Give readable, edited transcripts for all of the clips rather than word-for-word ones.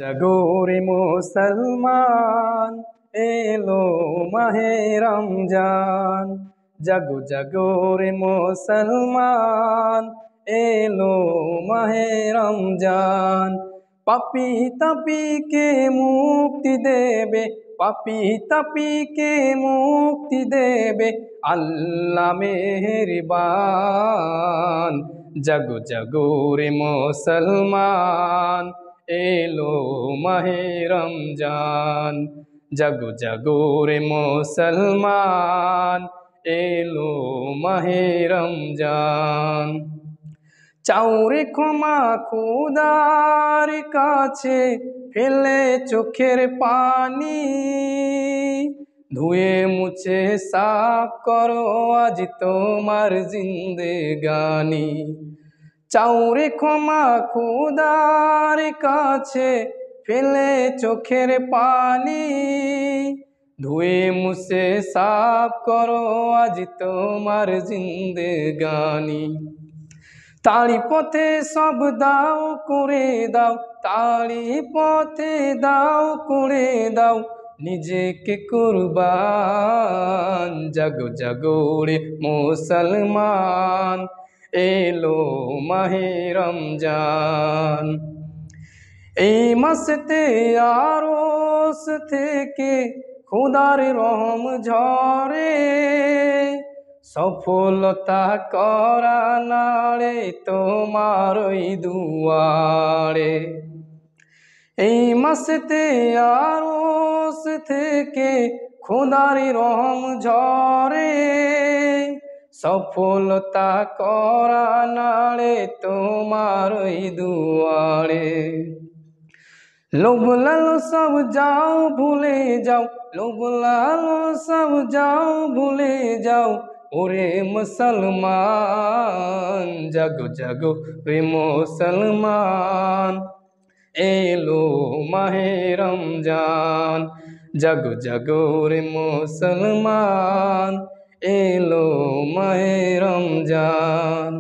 জাগোরে মুসলমান, এলো মাহে রমজান। জাগো জাগো রে মুসলমান, এলো মাহে রমজান। পাপী তাপীকে মুক্তি দেবে, পাপী তাপীকে মুক্তি দেবে আল্লাহ মেহেরবান। জাগো জাগো রে মুসলমান, এলো মাহে রমজান। জাগো জাগো রে মুসলমান, এলো মাহে রমজান। চাওরে ক্ষমা খোদার কাছে, ফেলে চোখের পানি, ধুয়ে মুছে সাফ করো আজ তোমার জিন্দেগানি। চাওরে ক্ষমা খোদার কাছে, ফেলে চোখের পানি, ধুয়ে মুছে সাফ করো আজ তোমার জিন্দেগানি। তারি পথে সব দাও করে দাও, তারি পথে দাও করে দাও নিজেকে কুরবান। জাগো জাগো রে মুসলমান, এলো মাহে রমজান। এই মাসেতে আরশ থেকে খোদার রহম ঝরে, সফলতা করা নাড়ে তোমার ওই দুয়ারে। এই মাসেতে আরশ থেকে খোদার রহম ঝরে, সফলতা করা নাড়ে তোমার ওই দুয়ারে। লোভ লালসা যাও ভুলে যাও, লোভ লালসা যাও ভুলে যাও ওরে মুসলমান। জাগো জাগো রে মুসলমান, এলো মাহে রমজান। জাগো জাগো রে মুসলমান, এলো মাহে রমজান।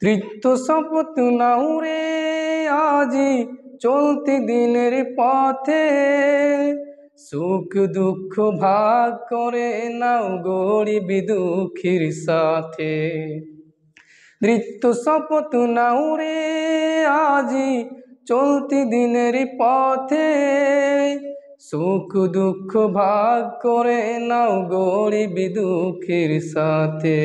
তৃপ্ত শপথ নাও রে আজি চলতি দিনের পথে, সুখ দুঃখ ভাগ করে নাও গরিব দুঃখীর সাথে। তৃপ্ত শপথ নাও রে আজি চলতি দিনের পথে, সুখ দুঃখ ভাগ করে নাও গরিব দুঃখীর সাথে।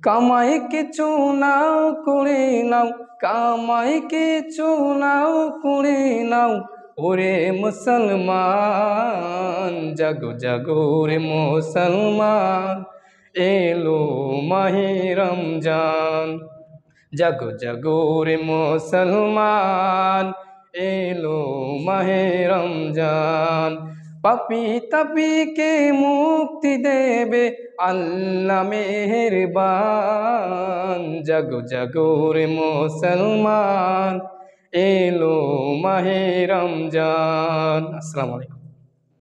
কামাই কিছু নাও করে নাও, কামাই কিছু নাও করে নাও ওরে মুসলমান। জাগো জাগো রে মুসলমান, এলো মাহে রমজান। জাগো জাগো রে মুসলমান, এলো মাহে রমজান। পাপী তাপীকে মুক্তি দেবে আল্লাহ মেহেরবান। জাগো জাগো রে মুসলমান, এলো মাহে রমজান। আসসালামু আলাইকুম।